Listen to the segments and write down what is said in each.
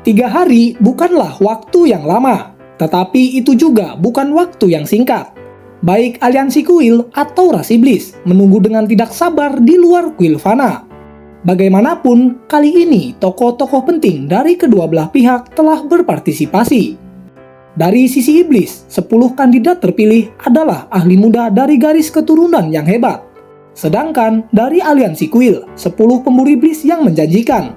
3 hari bukanlah waktu yang lama, tetapi itu juga bukan waktu yang singkat. Baik aliansi kuil atau ras iblis menunggu dengan tidak sabar di luar kuil Fana. Bagaimanapun, kali ini tokoh-tokoh penting dari kedua belah pihak telah berpartisipasi. Dari sisi iblis, 10 kandidat terpilih adalah ahli muda dari garis keturunan yang hebat. Sedangkan dari aliansi kuil, 10 pemburu iblis yang menjanjikan,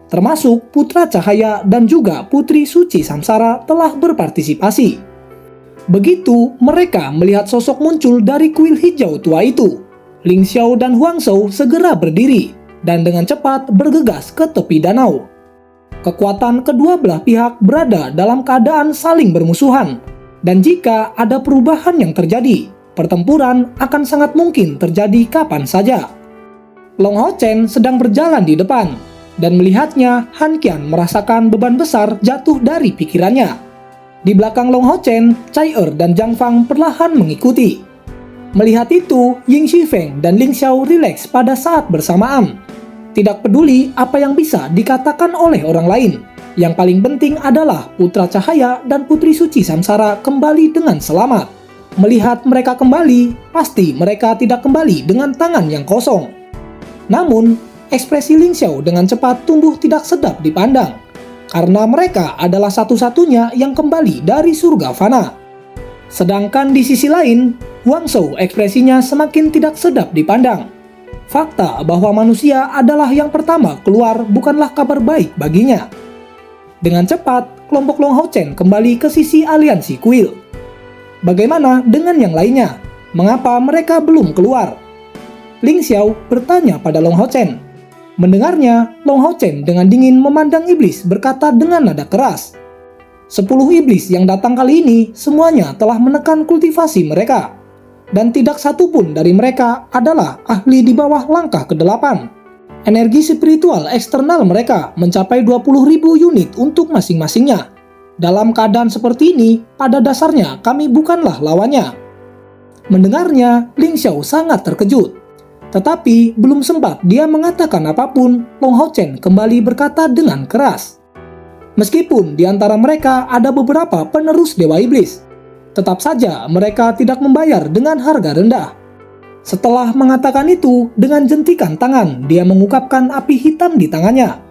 termasuk Putra Cahaya dan juga Putri Suci Samsara telah berpartisipasi. Begitu mereka melihat sosok muncul dari kuil hijau tua itu, Ling Xiao dan Huang Shou segera berdiri dan dengan cepat bergegas ke tepi danau. Kekuatan kedua belah pihak berada dalam keadaan saling bermusuhan, dan jika ada perubahan yang terjadi, pertempuran akan sangat mungkin terjadi kapan saja. Long Hao Chen sedang berjalan di depan, dan melihatnya Han Qian merasakan beban besar jatuh dari pikirannya. Di belakang Long Hao Chen, Cai Er dan Zhang Fang perlahan mengikuti. Melihat itu, Ying Xifeng dan Ling Xiao rileks pada saat bersamaan. Tidak peduli apa yang bisa dikatakan oleh orang lain. Yang paling penting adalah Putra Cahaya dan Putri Suci Samsara kembali dengan selamat. Melihat mereka kembali, pasti mereka tidak kembali dengan tangan yang kosong. Namun, ekspresi Ling Xiao dengan cepat tumbuh tidak sedap dipandang, karena mereka adalah satu-satunya yang kembali dari surga Fana. Sedangkan di sisi lain, Huang Shou ekspresinya semakin tidak sedap dipandang. Fakta bahwa manusia adalah yang pertama keluar bukanlah kabar baik baginya. Dengan cepat, kelompok Long Hao Chen kembali ke sisi aliansi kuil. Bagaimana dengan yang lainnya? Mengapa mereka belum keluar? Ling Xiao bertanya pada Long Hao Chen. Mendengarnya, Long Hao Chen dengan dingin memandang iblis berkata dengan nada keras. 10 iblis yang datang kali ini semuanya telah menekan kultivasi mereka. Dan tidak satu pun dari mereka adalah ahli di bawah langkah ke-8. Energi spiritual eksternal mereka mencapai 20.000 unit untuk masing-masingnya. Dalam keadaan seperti ini, pada dasarnya kami bukanlah lawannya. Mendengarnya, Ling Xiao sangat terkejut. Tetapi belum sempat dia mengatakan apapun, Long Hao Chen kembali berkata dengan keras. Meskipun di antara mereka ada beberapa penerus Dewa Iblis, tetap saja mereka tidak membayar dengan harga rendah. Setelah mengatakan itu, dengan jentikan tangan, dia mengungkapkan api hitam di tangannya.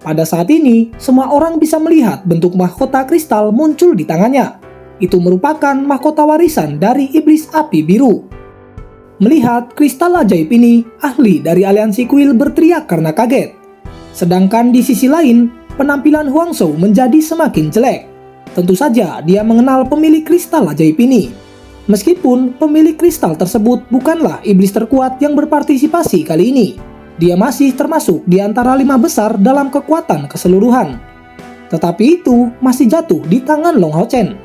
Pada saat ini, semua orang bisa melihat bentuk mahkota kristal muncul di tangannya. Itu merupakan mahkota warisan dari iblis api biru. Melihat kristal ajaib ini, ahli dari aliansi kuil berteriak karena kaget. Sedangkan di sisi lain, penampilan Huang Shou menjadi semakin jelek. Tentu saja dia mengenal pemilik kristal ajaib ini. Meskipun pemilik kristal tersebut bukanlah iblis terkuat yang berpartisipasi kali ini, dia masih termasuk di antara 5 besar dalam kekuatan keseluruhan. Tetapi itu masih jatuh di tangan Long Hao Chen.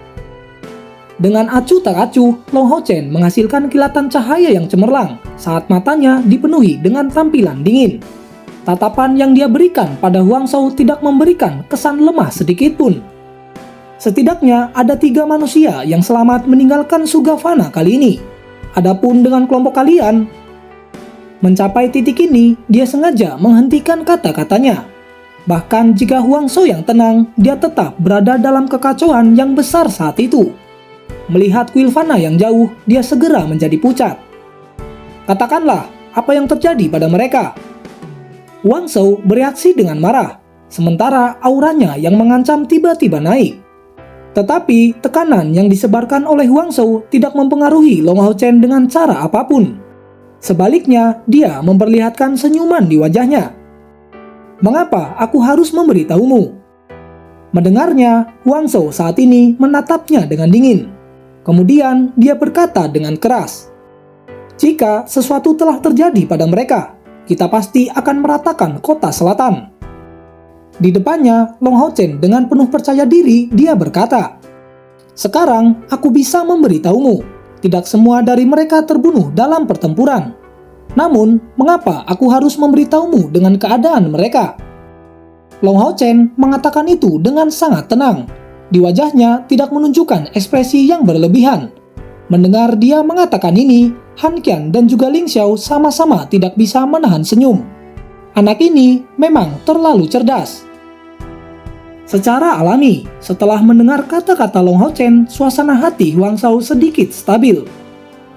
Dengan acuh tak acuh, Long Hao Chen menghasilkan kilatan cahaya yang cemerlang saat matanya dipenuhi dengan tampilan dingin. Tatapan yang dia berikan pada Huang Shou tidak memberikan kesan lemah sedikit pun. Setidaknya ada 3 manusia yang selamat meninggalkan surga Fana kali ini. Adapun dengan kelompok kalian, mencapai titik ini, dia sengaja menghentikan kata-katanya. Bahkan jika Huang Shou yang tenang, dia tetap berada dalam kekacauan yang besar saat itu. Melihat kuil Fana yang jauh, dia segera menjadi pucat. Katakanlah, apa yang terjadi pada mereka? Huang Shou bereaksi dengan marah, sementara auranya yang mengancam tiba-tiba naik. Tetapi tekanan yang disebarkan oleh Huang Shou tidak mempengaruhi Long Hao Chen dengan cara apapun. Sebaliknya, dia memperlihatkan senyuman di wajahnya. Mengapa aku harus memberitahumu? Mendengarnya, Huang Shou saat ini menatapnya dengan dingin. Kemudian dia berkata dengan keras, "Jika sesuatu telah terjadi pada mereka, kita pasti akan meratakan kota selatan." Di depannya, Long Hao Chen dengan penuh percaya diri, dia berkata, "Sekarang aku bisa memberitahumu, tidak semua dari mereka terbunuh dalam pertempuran. Namun, mengapa aku harus memberitahumu dengan keadaan mereka?" Long Hao Chen mengatakan itu dengan sangat tenang. Di wajahnya tidak menunjukkan ekspresi yang berlebihan. Mendengar dia mengatakan ini, Han Qian dan juga Ling Xiao sama-sama tidak bisa menahan senyum. Anak ini memang terlalu cerdas. Secara alami, setelah mendengar kata-kata Long Hao Chen, suasana hati Huang Shao sedikit stabil.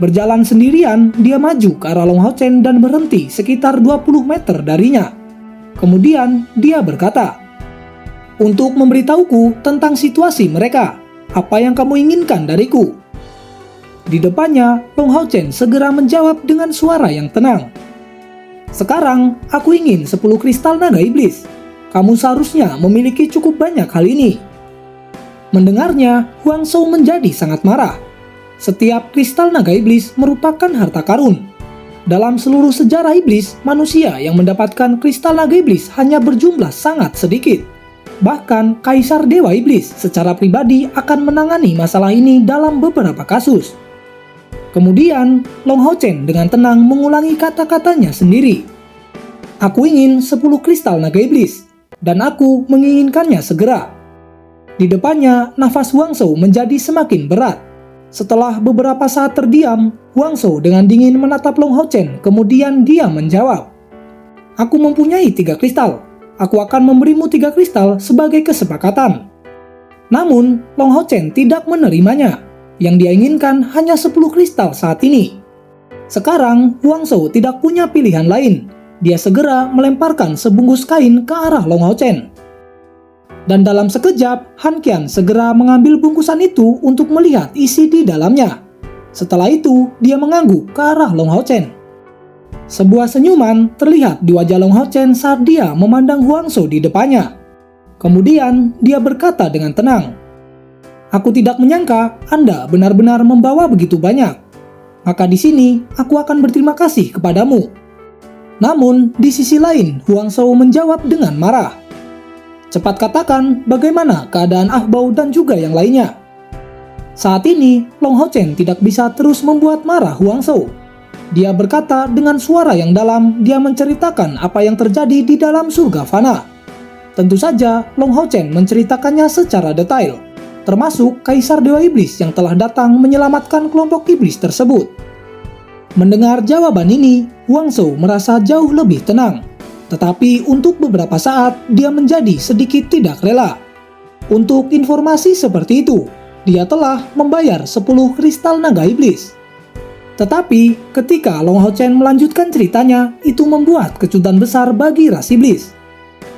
Berjalan sendirian, dia maju ke arah Long Hao Chen dan berhenti sekitar 20 meter darinya. Kemudian, dia berkata, "Untuk memberitahuku tentang situasi mereka, apa yang kamu inginkan dariku?" Di depannya, Long Hao Chen segera menjawab dengan suara yang tenang. "Sekarang, aku ingin 10 kristal naga iblis. Kamu seharusnya memiliki cukup banyak hal ini." Mendengarnya, Huang Shao menjadi sangat marah. Setiap kristal naga iblis merupakan harta karun. Dalam seluruh sejarah iblis, manusia yang mendapatkan kristal naga iblis hanya berjumlah sangat sedikit. Bahkan, Kaisar Dewa Iblis secara pribadi akan menangani masalah ini dalam beberapa kasus. Kemudian, Long Hao Chen dengan tenang mengulangi kata-katanya sendiri. "Aku ingin 10 kristal naga iblis, dan aku menginginkannya segera." Di depannya, nafas Huang Shao menjadi semakin berat. Setelah beberapa saat terdiam, Huang Shao dengan dingin menatap Long Hao Chen, kemudian dia menjawab, "Aku mempunyai 3 kristal. Aku akan memberimu 3 kristal sebagai kesepakatan." Namun, Long Hao Chen tidak menerimanya. Yang dia inginkan hanya 10 kristal saat ini. Sekarang, Huang Shao tidak punya pilihan lain. Dia segera melemparkan sebungkus kain ke arah Long Hao Chen. Dan dalam sekejap, Han Qian segera mengambil bungkusan itu untuk melihat isi di dalamnya. Setelah itu, dia mengangguk ke arah Long Hao Chen. Sebuah senyuman terlihat di wajah Long Hao Chen saat dia memandang Huang Shao di depannya. Kemudian, dia berkata dengan tenang, "Aku tidak menyangka Anda benar-benar membawa begitu banyak. Maka di sini, aku akan berterima kasih kepadamu." Namun, di sisi lain, Huang Shao menjawab dengan marah. "Cepat katakan bagaimana keadaan Ah Bao dan juga yang lainnya." Saat ini, Long Hao Chen tidak bisa terus membuat marah Huang Shao. Dia berkata dengan suara yang dalam, dia menceritakan apa yang terjadi di dalam surga fana. Tentu saja, Long Hao Chen menceritakannya secara detail, termasuk Kaisar Dewa Iblis yang telah datang menyelamatkan kelompok iblis tersebut. Mendengar jawaban ini, Huang Shao merasa jauh lebih tenang. Tetapi untuk beberapa saat, dia menjadi sedikit tidak rela. Untuk informasi seperti itu, dia telah membayar 10 kristal naga iblis. Tetapi ketika Long Hao Chen melanjutkan ceritanya, itu membuat kejutan besar bagi ras iblis.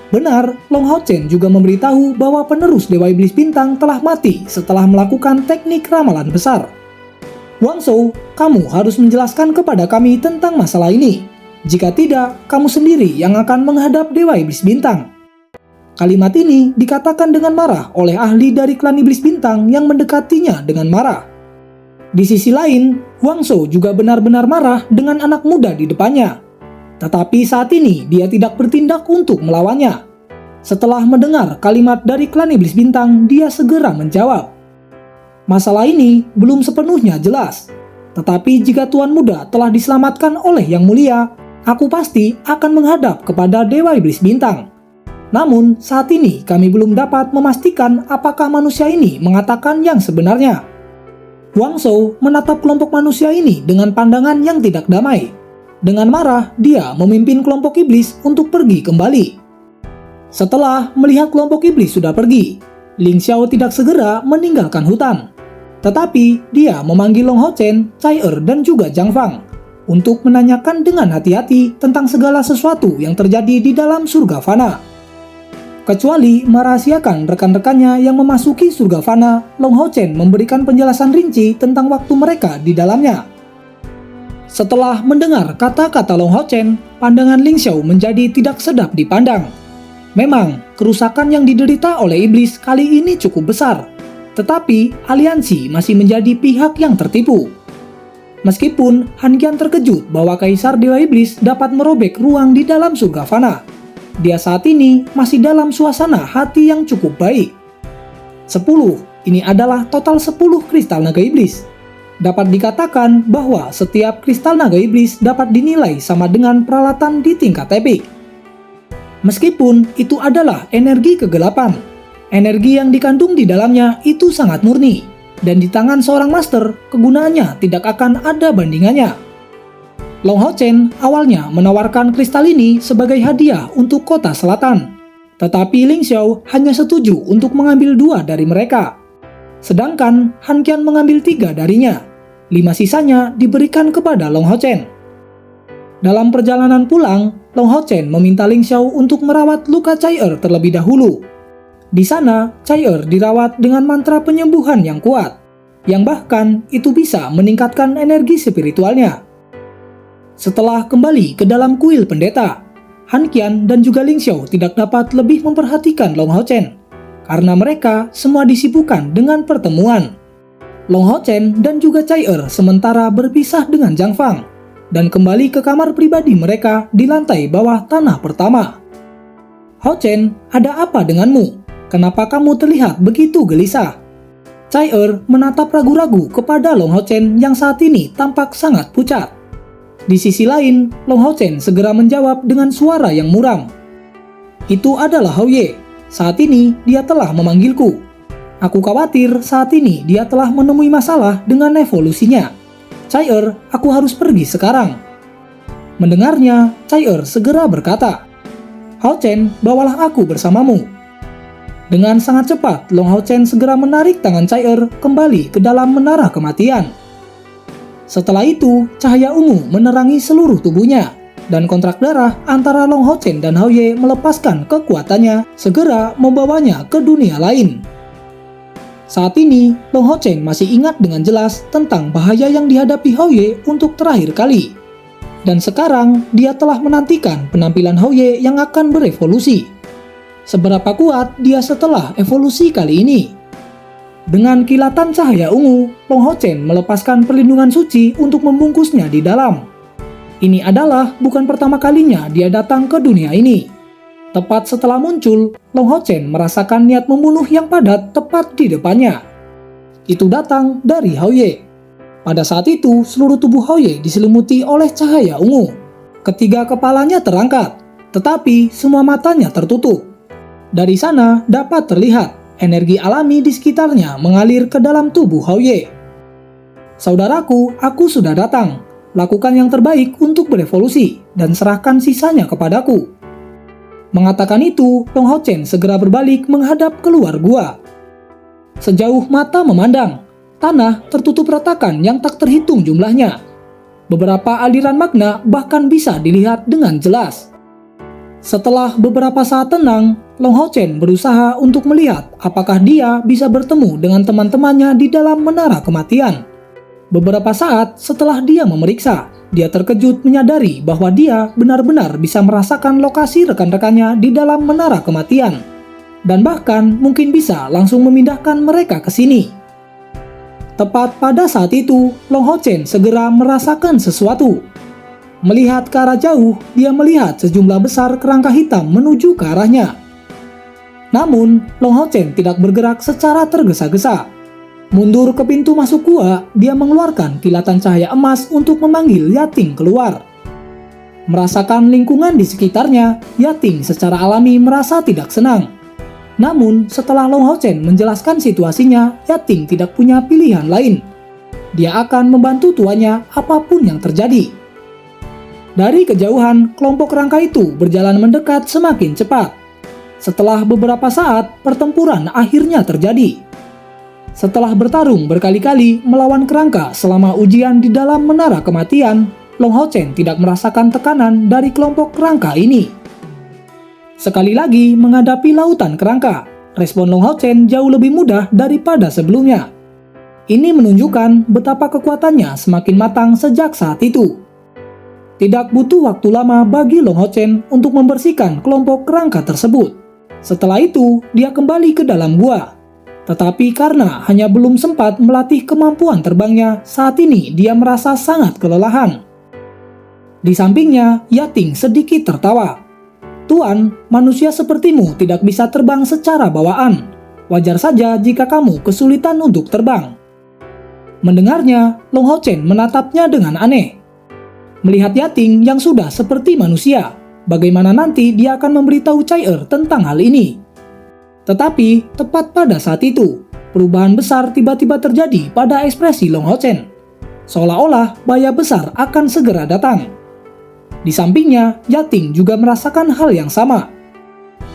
Benar, Long Hao Chen juga memberitahu bahwa penerus Dewa Iblis Bintang telah mati setelah melakukan teknik ramalan besar. "Huang Shao, kamu harus menjelaskan kepada kami tentang masalah ini. Jika tidak, kamu sendiri yang akan menghadap Dewa Iblis Bintang." Kalimat ini dikatakan dengan marah oleh ahli dari klan Iblis Bintang yang mendekatinya dengan marah. Di sisi lain, Huang Shao juga benar-benar marah dengan anak muda di depannya. Tetapi saat ini dia tidak bertindak untuk melawannya. Setelah mendengar kalimat dari klan Iblis Bintang, dia segera menjawab, "Masalah ini belum sepenuhnya jelas. Tetapi jika Tuan Muda telah diselamatkan oleh Yang Mulia, aku pasti akan menghadap kepada Dewa Iblis Bintang. Namun saat ini kami belum dapat memastikan apakah manusia ini mengatakan yang sebenarnya." Huang Shao menatap kelompok manusia ini dengan pandangan yang tidak damai. Dengan marah, dia memimpin kelompok iblis untuk pergi kembali. Setelah melihat kelompok iblis sudah pergi, Ling Xiao tidak segera meninggalkan hutan. Tetapi dia memanggil Long Hao Chen, Cai Er, dan juga Zhang Fang untuk menanyakan dengan hati-hati tentang segala sesuatu yang terjadi di dalam surga fana. Kecuali merahasiakan rekan-rekannya yang memasuki surga fana, Long Hao Chen memberikan penjelasan rinci tentang waktu mereka di dalamnya. Setelah mendengar kata-kata Long Hao Chen, pandangan Ling Xiao menjadi tidak sedap dipandang. Memang, kerusakan yang diderita oleh iblis kali ini cukup besar. Tetapi, aliansi masih menjadi pihak yang tertipu. Meskipun Han Qian terkejut bahwa Kaisar Dewa Iblis dapat merobek ruang di dalam surga fana, dia saat ini masih dalam suasana hati yang cukup baik. 10, ini adalah total 10 kristal naga iblis. Dapat dikatakan bahwa setiap kristal naga iblis dapat dinilai sama dengan peralatan di tingkat epik. Meskipun itu adalah energi kegelapan, energi yang dikandung di dalamnya itu sangat murni, dan di tangan seorang master, kegunaannya tidak akan ada bandingannya. Long Hao Chen awalnya menawarkan kristal ini sebagai hadiah untuk kota selatan. Tetapi Ling Xiao hanya setuju untuk mengambil 2 dari mereka. Sedangkan Han Qian mengambil 3 darinya. 5 sisanya diberikan kepada Long Hao Chen. Dalam perjalanan pulang, Long Hao Chen meminta Ling Xiao untuk merawat luka Cai Er terlebih dahulu. Di sana, Cai Er dirawat dengan mantra penyembuhan yang kuat, yang bahkan itu bisa meningkatkan energi spiritualnya. Setelah kembali ke dalam kuil pendeta, Han Qian dan juga Ling Xiao tidak dapat lebih memperhatikan Long Hao Chen, karena mereka semua disibukkan dengan pertemuan. Long Hao Chen dan juga Cai Er sementara berpisah dengan Zhang Fang, dan kembali ke kamar pribadi mereka di lantai bawah tanah pertama. "Hao Chen, ada apa denganmu? Kenapa kamu terlihat begitu gelisah?" Cai Er menatap ragu-ragu kepada Long Hao Chen yang saat ini tampak sangat pucat. Di sisi lain, Long Hao Chen segera menjawab dengan suara yang muram. "Itu adalah Hao Ye. Saat ini dia telah memanggilku. Aku khawatir saat ini dia telah menemui masalah dengan evolusinya. Cai Er, aku harus pergi sekarang." Mendengarnya, Cai Er segera berkata, "Hao Chen, bawalah aku bersamamu." Dengan sangat cepat, Long Hao Chen segera menarik tangan Cai Er kembali ke dalam menara kematian. Setelah itu, cahaya ungu menerangi seluruh tubuhnya, dan kontrak darah antara Long Hao Chen dan Hao Ye melepaskan kekuatannya, segera membawanya ke dunia lain. Saat ini, Long Hao Chen masih ingat dengan jelas tentang bahaya yang dihadapi Hao Ye untuk terakhir kali. Dan sekarang, dia telah menantikan penampilan Hao Ye yang akan berevolusi. Seberapa kuat dia setelah evolusi kali ini? Dengan kilatan cahaya ungu, Long Hao Chen melepaskan perlindungan suci untuk membungkusnya di dalam. Ini adalah bukan pertama kalinya dia datang ke dunia ini. Tepat setelah muncul, Long Hao Chen merasakan niat membunuh yang padat tepat di depannya. Itu datang dari Hao Ye. Pada saat itu, seluruh tubuh Hao Ye diselimuti oleh cahaya ungu. Ketiga kepalanya terangkat, tetapi semua matanya tertutup. Dari sana dapat terlihat energi alami di sekitarnya mengalir ke dalam tubuh Hao Ye. "Saudaraku, aku sudah datang. Lakukan yang terbaik untuk berevolusi dan serahkan sisanya kepadaku." Mengatakan itu, Long Hao Chen segera berbalik menghadap keluar gua. Sejauh mata memandang, tanah tertutup retakan yang tak terhitung jumlahnya. Beberapa aliran magna bahkan bisa dilihat dengan jelas. Setelah beberapa saat tenang, Long Hao Chen berusaha untuk melihat apakah dia bisa bertemu dengan teman-temannya di dalam menara kematian. Beberapa saat setelah dia memeriksa, dia terkejut menyadari bahwa dia benar-benar bisa merasakan lokasi rekan-rekannya di dalam menara kematian, dan bahkan mungkin bisa langsung memindahkan mereka ke sini. Tepat pada saat itu, Long Hao Chen segera merasakan sesuatu. Melihat ke arah jauh, dia melihat sejumlah besar kerangka hitam menuju ke arahnya. Namun, Long Hao Chen tidak bergerak secara tergesa-gesa. Mundur ke pintu masuk gua, dia mengeluarkan kilatan cahaya emas untuk memanggil Yating keluar. Merasakan lingkungan di sekitarnya, Yating secara alami merasa tidak senang. Namun, setelah Long Hao Chen menjelaskan situasinya, Yating tidak punya pilihan lain. Dia akan membantu tuannya apapun yang terjadi. Dari kejauhan, kelompok kerangka itu berjalan mendekat semakin cepat. Setelah beberapa saat, pertempuran akhirnya terjadi. Setelah bertarung berkali-kali melawan kerangka selama ujian di dalam menara kematian, Long Hao Chen tidak merasakan tekanan dari kelompok kerangka ini. Sekali lagi menghadapi lautan kerangka, respon Long Hao Chen jauh lebih mudah daripada sebelumnya. Ini menunjukkan betapa kekuatannya semakin matang sejak saat itu. Tidak butuh waktu lama bagi Long Hao Chen untuk membersihkan kelompok kerangka tersebut. Setelah itu, dia kembali ke dalam gua. Tetapi karena hanya belum sempat melatih kemampuan terbangnya, saat ini dia merasa sangat kelelahan. Di sampingnya, Yating sedikit tertawa. "Tuan, manusia sepertimu tidak bisa terbang secara bawaan. Wajar saja jika kamu kesulitan untuk terbang." Mendengarnya, Long Hao Chen menatapnya dengan aneh. Melihat Yating yang sudah seperti manusia, bagaimana nanti dia akan memberitahu Cai Er tentang hal ini? Tetapi, tepat pada saat itu, perubahan besar tiba-tiba terjadi pada ekspresi Long Hao Chen. Seolah-olah bahaya besar akan segera datang. Di sampingnya, Yating juga merasakan hal yang sama.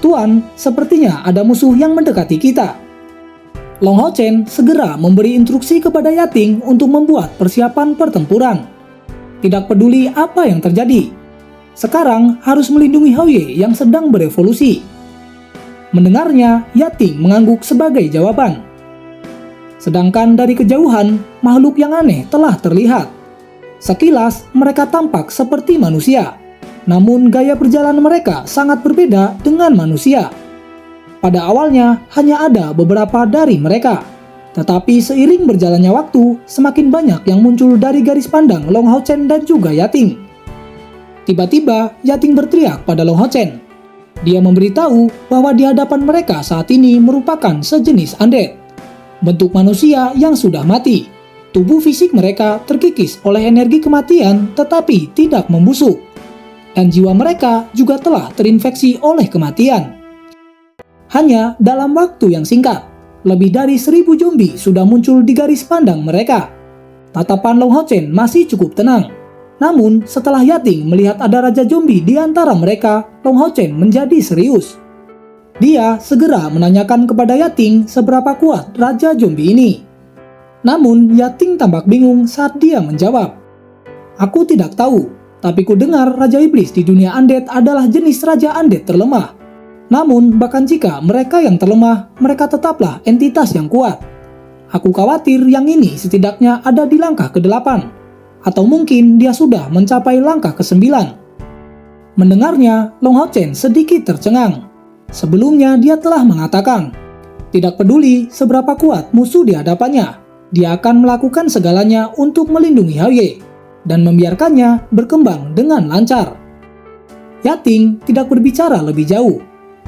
"Tuan, sepertinya ada musuh yang mendekati kita." Long Hao Chen segera memberi instruksi kepada Yating untuk membuat persiapan pertempuran. Tidak peduli apa yang terjadi, sekarang harus melindungi Hao Ye yang sedang berevolusi. Mendengarnya, Yating mengangguk sebagai jawaban. Sedangkan dari kejauhan, makhluk yang aneh telah terlihat. Sekilas, mereka tampak seperti manusia, namun gaya berjalan mereka sangat berbeda dengan manusia. Pada awalnya, hanya ada beberapa dari mereka. Tetapi seiring berjalannya waktu, semakin banyak yang muncul dari garis pandang Long Hao Chen dan juga Yating. Tiba-tiba, Yating berteriak pada Long Hao Chen. Dia memberitahu bahwa di hadapan mereka saat ini merupakan sejenis undead, bentuk manusia yang sudah mati. Tubuh fisik mereka terkikis oleh energi kematian tetapi tidak membusuk. Dan jiwa mereka juga telah terinfeksi oleh kematian. Hanya dalam waktu yang singkat, lebih dari 1000 zombie sudah muncul di garis pandang mereka. Tatapan Long Hao Chen masih cukup tenang. Namun setelah Yating melihat ada raja zombie di antara mereka, Long Hao Chen menjadi serius. Dia segera menanyakan kepada Yating seberapa kuat raja zombie ini. Namun Yating tampak bingung saat dia menjawab, "Aku tidak tahu, tapi ku dengar Raja Iblis di dunia undead adalah jenis raja undead terlemah. Namun bahkan jika mereka yang terlemah, mereka tetaplah entitas yang kuat. Aku khawatir yang ini setidaknya ada di langkah ke-8, atau mungkin dia sudah mencapai langkah ke-9. Mendengarnya, Long Hao Chen sedikit tercengang. Sebelumnya dia telah mengatakan, tidak peduli seberapa kuat musuh di hadapannya, dia akan melakukan segalanya untuk melindungi Hao Ye dan membiarkannya berkembang dengan lancar. Yating tidak berbicara lebih jauh,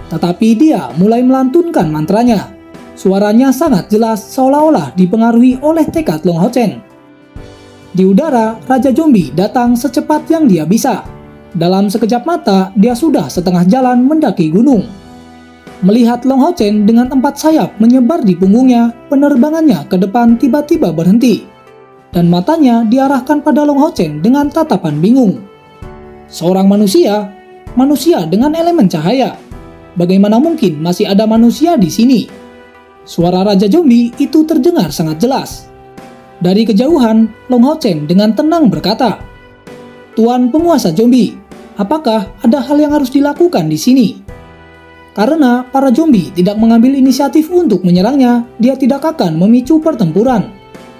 tetapi dia mulai melantunkan mantranya. Suaranya sangat jelas seolah-olah dipengaruhi oleh tekad Long Hao Chen. Di udara, Raja Zombie datang secepat yang dia bisa. Dalam sekejap mata, dia sudah setengah jalan mendaki gunung. Melihat Long Hao Chen dengan 4 sayap menyebar di punggungnya, penerbangannya ke depan tiba-tiba berhenti. Dan matanya diarahkan pada Long Hao Chen dengan tatapan bingung. Seorang manusia dengan elemen cahaya. Bagaimana mungkin masih ada manusia di sini? Suara Raja Zombie itu terdengar sangat jelas. Dari kejauhan, Long Hao Chen dengan tenang berkata, "Tuan penguasa zombie, apakah ada hal yang harus dilakukan di sini?" Karena para zombie tidak mengambil inisiatif untuk menyerangnya, dia tidak akan memicu pertempuran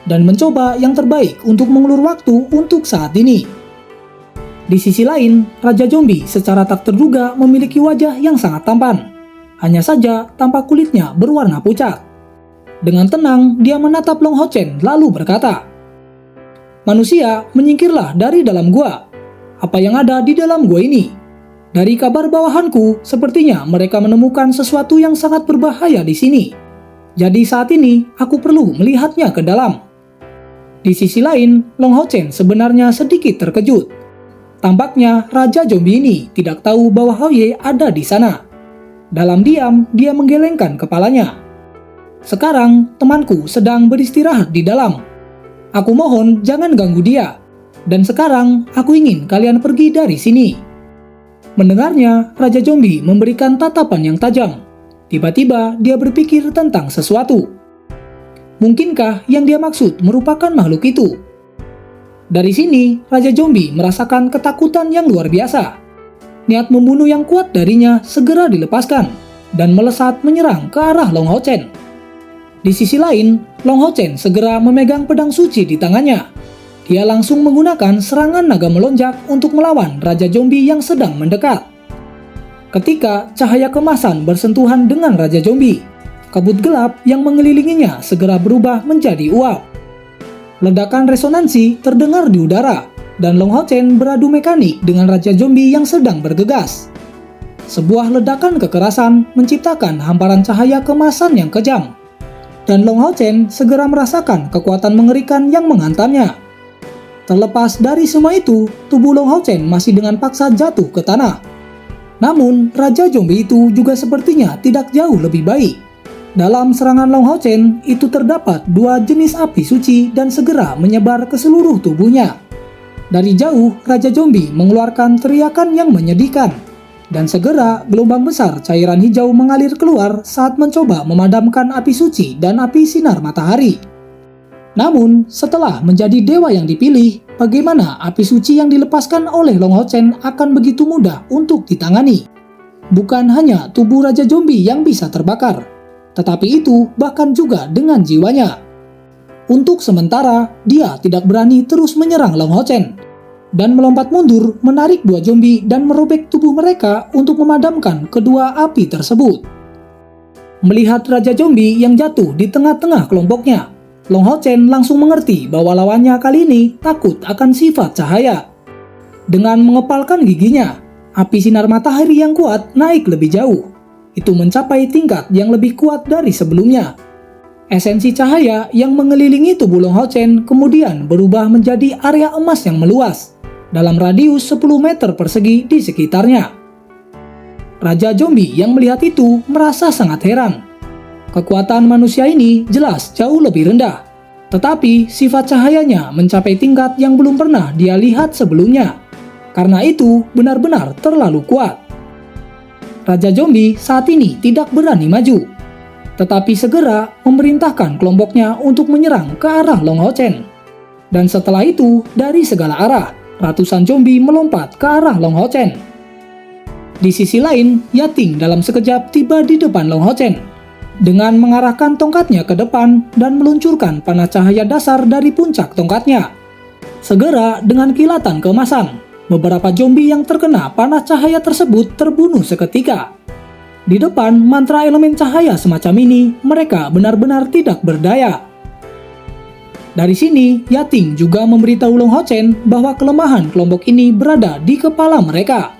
dan mencoba yang terbaik untuk mengulur waktu untuk saat ini. Di sisi lain, Raja Zombie secara tak terduga memiliki wajah yang sangat tampan. Hanya saja tampak kulitnya berwarna pucat. Dengan tenang, dia menatap Long Hao Chen lalu berkata, "Manusia, menyingkirlah dari dalam gua. Apa yang ada di dalam gua ini? Dari kabar bawahanku, sepertinya mereka menemukan sesuatu yang sangat berbahaya di sini. Jadi saat ini, aku perlu melihatnya ke dalam." Di sisi lain, Long Hao Chen sebenarnya sedikit terkejut. Tampaknya Raja Zombie ini tidak tahu bahwa Hao Ye ada di sana. Dalam diam, dia menggelengkan kepalanya. "Sekarang, temanku sedang beristirahat di dalam. Aku mohon jangan ganggu dia. Dan sekarang, aku ingin kalian pergi dari sini." Mendengarnya, Raja Zombie memberikan tatapan yang tajam. Tiba-tiba, dia berpikir tentang sesuatu. Mungkinkah yang dia maksud merupakan makhluk itu? Dari sini, Raja Zombie merasakan ketakutan yang luar biasa. Niat membunuh yang kuat darinya segera dilepaskan dan melesat menyerang ke arah Long Hao Chen. Di sisi lain, Long Hao Chen segera memegang pedang suci di tangannya. Dia langsung menggunakan serangan naga melonjak untuk melawan Raja Zombie yang sedang mendekat. Ketika cahaya kemasan bersentuhan dengan Raja Zombie, kabut gelap yang mengelilinginya segera berubah menjadi uap. Ledakan resonansi terdengar di udara, dan Long Hao Chen beradu mekanik dengan Raja Zombie yang sedang bergegas. Sebuah ledakan kekerasan menciptakan hamparan cahaya kemasan yang kejam, dan Long Hao Chen segera merasakan kekuatan mengerikan yang menghantamnya. Terlepas dari semua itu, tubuh Long Hao Chen masih dengan paksa jatuh ke tanah. Namun, Raja Zombie itu juga sepertinya tidak jauh lebih baik. Dalam serangan Long Hao Chen, itu terdapat 2 jenis api suci dan segera menyebar ke seluruh tubuhnya. Dari jauh, Raja Zombie mengeluarkan teriakan yang menyedihkan. Dan segera gelombang besar cairan hijau mengalir keluar saat mencoba memadamkan api suci dan api sinar matahari. Namun, setelah menjadi dewa yang dipilih, bagaimana api suci yang dilepaskan oleh Long Hao Chen akan begitu mudah untuk ditangani? Bukan hanya tubuh Raja Zombie yang bisa terbakar, tetapi itu bahkan juga dengan jiwanya. Untuk sementara, dia tidak berani terus menyerang Long Hao Chen, dan melompat mundur menarik dua zombie dan merobek tubuh mereka untuk memadamkan kedua api tersebut. Melihat Raja Zombie yang jatuh di tengah-tengah kelompoknya, Long Hao Chen langsung mengerti bahwa lawannya kali ini takut akan sifat cahaya. Dengan mengepalkan giginya, api sinar matahari yang kuat naik lebih jauh. Itu mencapai tingkat yang lebih kuat dari sebelumnya. Esensi cahaya yang mengelilingi tubuh Long Hao Chen kemudian berubah menjadi area emas yang meluas dalam radius 10 meter persegi di sekitarnya. Raja Zombie yang melihat itu merasa sangat heran. Kekuatan manusia ini jelas jauh lebih rendah, tetapi sifat cahayanya mencapai tingkat yang belum pernah dia lihat sebelumnya. Karena itu benar-benar terlalu kuat. Raja Zombie saat ini tidak berani maju, tetapi segera memerintahkan kelompoknya untuk menyerang ke arah Long Hao Chen. Dan setelah itu, dari segala arah, ratusan zombie melompat ke arah Long Hao Chen. Di sisi lain, Yating dalam sekejap tiba di depan Long Hao Chen dengan mengarahkan tongkatnya ke depan dan meluncurkan panah cahaya dasar dari puncak tongkatnya. Segera dengan kilatan keemasan, beberapa zombie yang terkena panah cahaya tersebut terbunuh seketika. Di depan mantra elemen cahaya semacam ini, mereka benar-benar tidak berdaya. Dari sini, Yating juga memberitahu Long Hao Chen bahwa kelemahan kelompok ini berada di kepala mereka.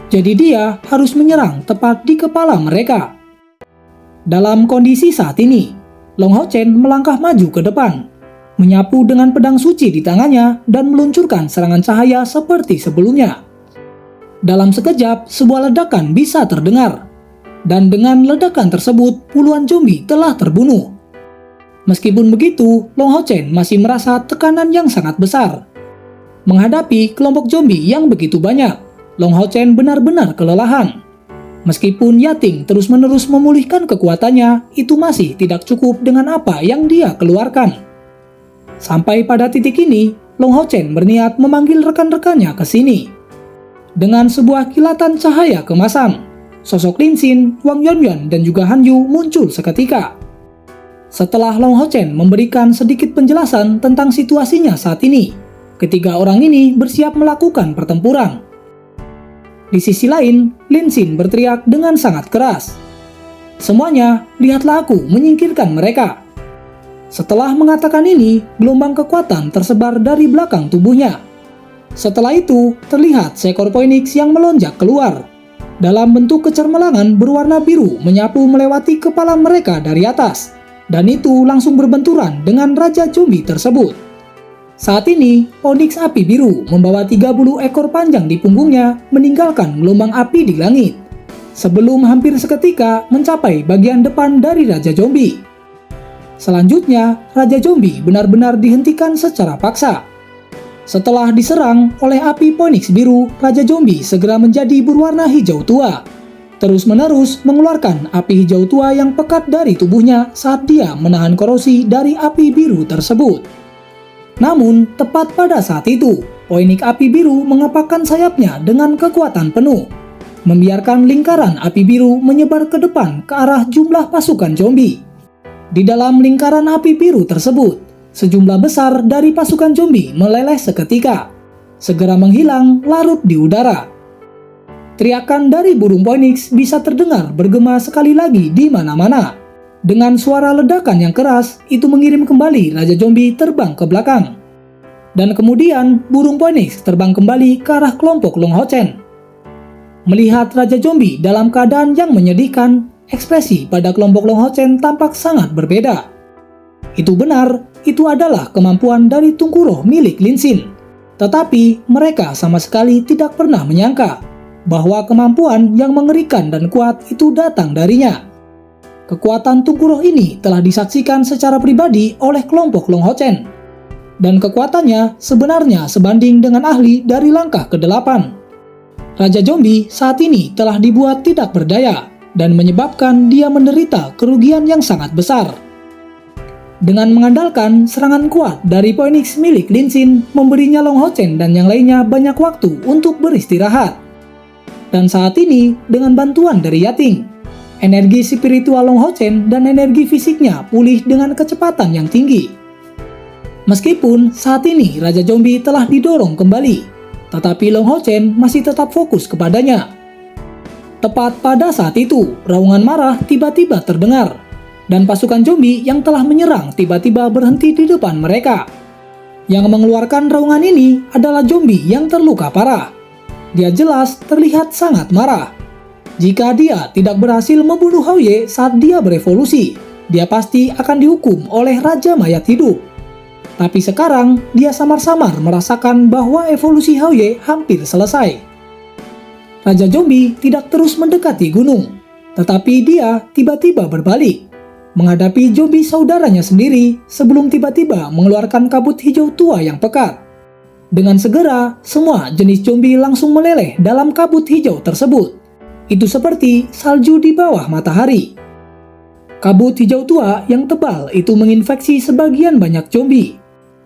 Jadi dia harus menyerang tepat di kepala mereka. Dalam kondisi saat ini, Long Hao Chen melangkah maju ke depan, menyapu dengan pedang suci di tangannya dan meluncurkan serangan cahaya seperti sebelumnya. Dalam sekejap, sebuah ledakan bisa terdengar. Dan dengan ledakan tersebut, puluhan zombie telah terbunuh. Meskipun begitu, Long Hao Chen masih merasa tekanan yang sangat besar. Menghadapi kelompok zombie yang begitu banyak, Long Hao Chen benar-benar kelelahan. Meskipun Yating terus-menerus memulihkan kekuatannya, itu masih tidak cukup dengan apa yang dia keluarkan. Sampai pada titik ini, Long Hao Chen berniat memanggil rekan-rekannya ke sini. Dengan sebuah kilatan cahaya keemasan, sosok Lin Xin, Wang Yuanyuan, dan juga Han Yu muncul seketika. Setelah Long Hao Chen memberikan sedikit penjelasan tentang situasinya saat ini, ketiga orang ini bersiap melakukan pertempuran. Di sisi lain, Lin Xin berteriak dengan sangat keras. Semuanya, lihatlah aku menyingkirkan mereka. Setelah mengatakan ini, gelombang kekuatan tersebar dari belakang tubuhnya. Setelah itu, terlihat seekor phoenix yang melonjak keluar. Dalam bentuk kecermelangan berwarna biru menyapu melewati kepala mereka dari atas. Dan itu langsung berbenturan dengan Raja Zombie tersebut. Saat ini, Onyx api biru membawa 30 ekor panjang di punggungnya meninggalkan gelombang api di langit, sebelum hampir seketika mencapai bagian depan dari Raja Zombie. Selanjutnya, Raja Zombie benar-benar dihentikan secara paksa. Setelah diserang oleh api Onyx biru, Raja Zombie segera menjadi berwarna hijau tua. Terus-menerus mengeluarkan api hijau tua yang pekat dari tubuhnya saat dia menahan korosi dari api biru tersebut. Namun, tepat pada saat itu, Onyx api biru mengepakkan sayapnya dengan kekuatan penuh, membiarkan lingkaran api biru menyebar ke depan ke arah jumlah pasukan zombie. Di dalam lingkaran api biru tersebut, sejumlah besar dari pasukan zombie meleleh seketika, segera menghilang larut di udara. Teriakan dari burung phoenix bisa terdengar bergema sekali lagi di mana-mana. Dengan suara ledakan yang keras, itu mengirim kembali Raja Zombie terbang ke belakang. Dan kemudian, burung phoenix terbang kembali ke arah kelompok Long Hao Chen. Melihat Raja Zombie dalam keadaan yang menyedihkan, ekspresi pada kelompok Long Hao Chen tampak sangat berbeda. Itu benar, itu adalah kemampuan dari tungku roh milik Lin Xin. Tetapi mereka sama sekali tidak pernah menyangka bahwa kemampuan yang mengerikan dan kuat itu datang darinya. Kekuatan tungku roh ini telah disaksikan secara pribadi oleh kelompok Long Hao Chen. Dan kekuatannya sebenarnya sebanding dengan ahli dari langkah ke-8. Raja Zombie saat ini telah dibuat tidak berdaya dan menyebabkan dia menderita kerugian yang sangat besar. Dengan mengandalkan serangan kuat dari Phoenix milik Lin Xin, memberinya Long Hao Chen dan yang lainnya banyak waktu untuk beristirahat. Dan saat ini, dengan bantuan dari Yating, energi spiritual Long Hao Chen dan energi fisiknya pulih dengan kecepatan yang tinggi. Meskipun saat ini Raja Zombie telah didorong kembali, tetapi Long Hao Chen masih tetap fokus kepadanya. Tepat pada saat itu, raungan marah tiba-tiba terdengar, dan pasukan zombie yang telah menyerang tiba-tiba berhenti di depan mereka. Yang mengeluarkan raungan ini adalah zombie yang terluka parah. Dia jelas terlihat sangat marah. Jika dia tidak berhasil membunuh Hao Ye saat dia berevolusi, dia pasti akan dihukum oleh Raja Mayat Hidup. Tapi sekarang, dia samar-samar merasakan bahwa evolusi Hao Ye hampir selesai. Raja Zombie tidak terus mendekati gunung, tetapi dia tiba-tiba berbalik, menghadapi zombie saudaranya sendiri sebelum tiba-tiba mengeluarkan kabut hijau tua yang pekat. Dengan segera, semua jenis zombie langsung meleleh dalam kabut hijau tersebut. Itu seperti salju di bawah matahari. Kabut hijau tua yang tebal itu menginfeksi sebagian banyak zombie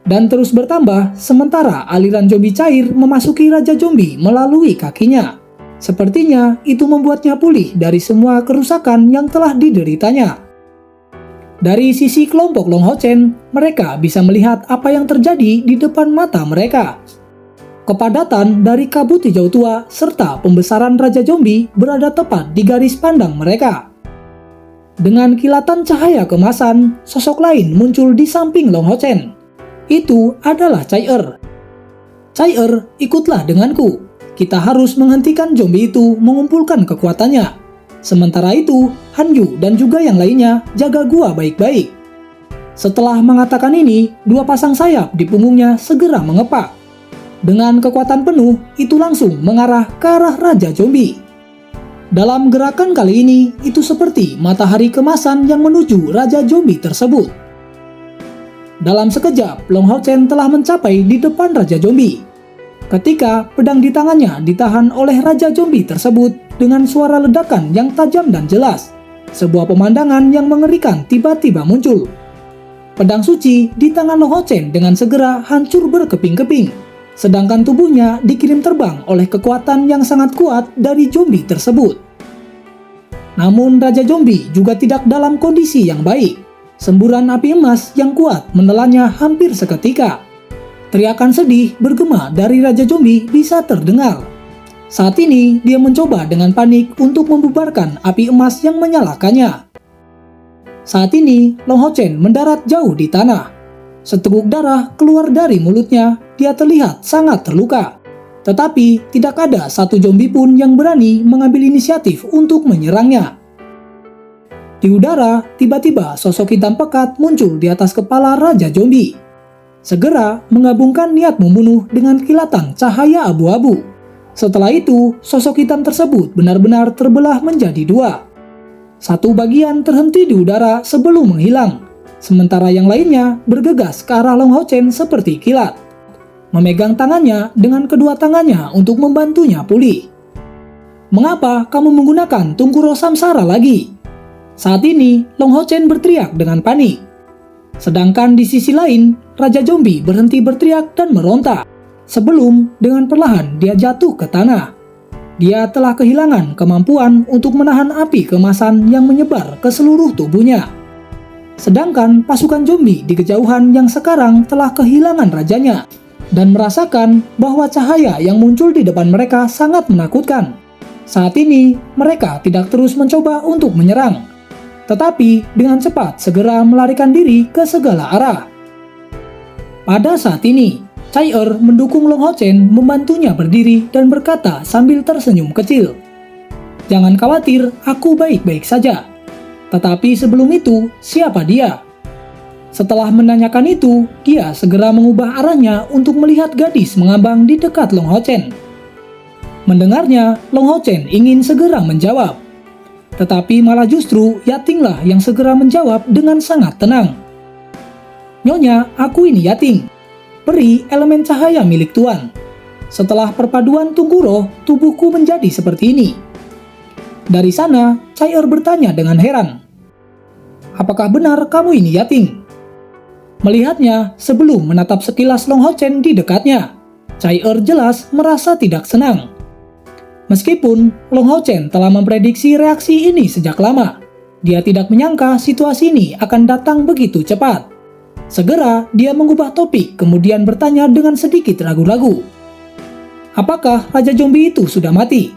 dan terus bertambah sementara aliran zombie cair memasuki Raja Zombie melalui kakinya. Sepertinya itu membuatnya pulih dari semua kerusakan yang telah dideritanya. Dari sisi kelompok Long Hao Chen, mereka bisa melihat apa yang terjadi di depan mata mereka. Kepadatan dari kabut hijau tua serta pembesaran Raja Zombie berada tepat di garis pandang mereka. Dengan kilatan cahaya kemasan, sosok lain muncul di samping Long Hao Chen. Itu adalah Chai Er. Chai Er, ikutlah denganku. Kita harus menghentikan zombie itu mengumpulkan kekuatannya. Sementara itu, Han Yu dan juga yang lainnya jaga gua baik-baik. Setelah mengatakan ini, dua pasang sayap di punggungnya segera mengepak. Dengan kekuatan penuh, itu langsung mengarah ke arah Raja Zombie. Dalam gerakan kali ini, itu seperti matahari kemasan yang menuju Raja Zombie tersebut. Dalam sekejap, Long Hao Chen telah mencapai di depan Raja Zombie. Ketika pedang di tangannya ditahan oleh Raja Zombie tersebut dengan suara ledakan yang tajam dan jelas, sebuah pemandangan yang mengerikan tiba-tiba muncul. Pedang suci di tangan Long Hao Chen dengan segera hancur berkeping-keping, sedangkan tubuhnya dikirim terbang oleh kekuatan yang sangat kuat dari zombie tersebut. Namun Raja Zombie juga tidak dalam kondisi yang baik. Semburan api emas yang kuat menelannya hampir seketika. Teriakan sedih bergema dari Raja Zombie bisa terdengar. Saat ini dia mencoba dengan panik untuk membubarkan api emas yang menyalakannya. Saat ini Long Hao Chen mendarat jauh di tanah. Seteguk darah keluar dari mulutnya, dia terlihat sangat terluka. Tetapi tidak ada satu zombie pun yang berani mengambil inisiatif untuk menyerangnya. Di udara, tiba-tiba sosok hitam pekat muncul di atas kepala Raja Zombie. Segera menggabungkan niat membunuh dengan kilatan cahaya abu-abu. Setelah itu, sosok hitam tersebut benar-benar terbelah menjadi dua. Satu bagian terhenti di udara sebelum menghilang, sementara yang lainnya bergegas ke arah Long Hao Chen seperti kilat, memegang tangannya dengan kedua tangannya untuk membantunya pulih. "Mengapa kamu menggunakan Tungkuro Samsara lagi?" Saat ini, Long Hao Chen berteriak dengan panik. Sedangkan di sisi lain, Raja Zombie berhenti berteriak dan meronta. Sebelum dengan perlahan dia jatuh ke tanah. Dia telah kehilangan kemampuan untuk menahan api kemasan yang menyebar ke seluruh tubuhnya. Sedangkan pasukan zombie di kejauhan yang sekarang telah kehilangan rajanya dan merasakan bahwa cahaya yang muncul di depan mereka sangat menakutkan. Saat ini, mereka tidak terus mencoba untuk menyerang, tetapi dengan cepat segera melarikan diri ke segala arah. Pada saat ini, Chai Er mendukung Long Hao Chen membantunya berdiri dan berkata sambil tersenyum kecil, "Jangan khawatir, aku baik-baik saja." Tetapi sebelum itu, siapa dia? Setelah menanyakan itu, dia segera mengubah arahnya untuk melihat gadis mengambang di dekat Long Hao Chen. Mendengarnya, Long Hao Chen ingin segera menjawab. Tetapi malah justru Yatinglah yang segera menjawab dengan sangat tenang. "Nyonya, aku ini Yating, peri elemen cahaya milik Tuan. Setelah perpaduan Tungkuro, tubuhku menjadi seperti ini. Dari sana, Chai-Er bertanya dengan heran. Apakah benar kamu ini Yating? Melihatnya sebelum menatap sekilas Long Hao Chen di dekatnya, Chai-Er jelas merasa tidak senang. Meskipun Long Hao Chen telah memprediksi reaksi ini sejak lama, dia tidak menyangka situasi ini akan datang begitu cepat. Segera dia mengubah topik kemudian bertanya dengan sedikit ragu-ragu. Apakah Raja Zombie itu sudah mati?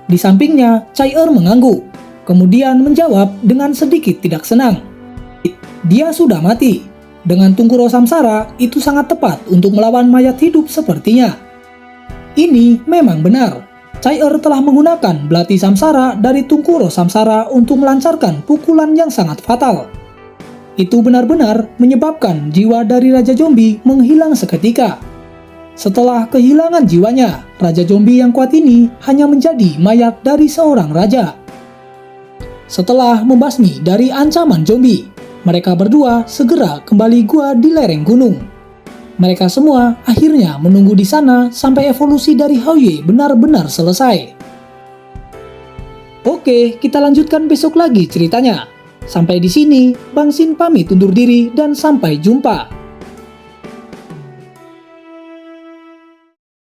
Di sampingnya, Chai-Er mengangguk, kemudian menjawab dengan sedikit tidak senang. Dia sudah mati. Dengan Tungkuro Samsara, itu sangat tepat untuk melawan mayat hidup sepertinya. Ini memang benar. Chai-Er telah menggunakan Belati Samsara dari Tungkuro Samsara untuk melancarkan pukulan yang sangat fatal. Itu benar-benar menyebabkan jiwa dari Raja Zombie menghilang seketika. Setelah kehilangan jiwanya, Raja Zombie yang kuat ini hanya menjadi mayat dari seorang raja. Setelah membasmi dari ancaman zombie, mereka berdua segera kembali gua di lereng gunung. Mereka semua akhirnya menunggu di sana sampai evolusi dari Haoye benar-benar selesai. Oke, kita lanjutkan besok lagi ceritanya. Sampai di sini, Bang Sin pamit undur diri dan sampai jumpa.